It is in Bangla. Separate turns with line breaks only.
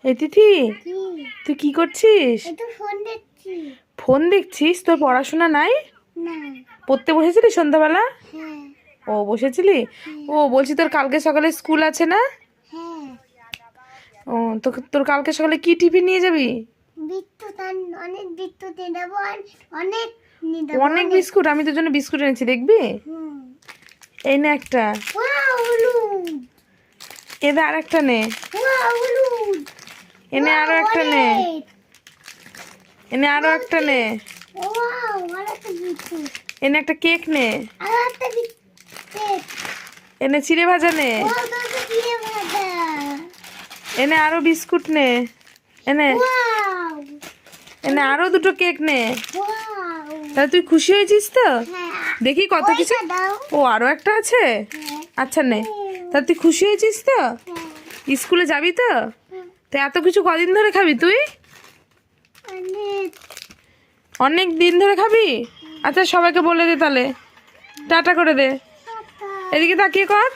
এই তিথি, তুই কি করছিস? ফোন দেখছিস? তোর পড়াশোনা নাই? পড়তে বসেছিলি সন্ধ্যাবেলা? ও বসেছিলি? ও বলছি তোর কালকে সকালে স্কুল আছে না? ও তোর কালকে সকালে কি টিফিন নিয়ে যাবি? অনেক বিস্কুট? আমি তোর জন্য বিস্কুট এনেছি, দেখবি? এই নে একটা, এনে আর একটা নে, এনে আরো একটা নে, এনে আরো একটা নে, এনে একটা কেক নে, এনে চিড়ে ভাজা নে, এনে আরো বিস্কুট নে, এনে এনে আরো দুটো কেক নে। তাহলে তুই খুশি হয়েছিস তো? দেখি কত কিছু। ও আরো একটা আছে? আচ্ছা নে। তাহলে তুই খুশি হয়েছিস তো? স্কুলে যাবি তো? তো এত কিছু কদিন ধরে খাবি তুই? অনেক দিন ধরে খাবি? আচ্ছা সবাইকে বলে দে তাহলে, টাটা করে দে। এদিকে তাকিয়ে কর।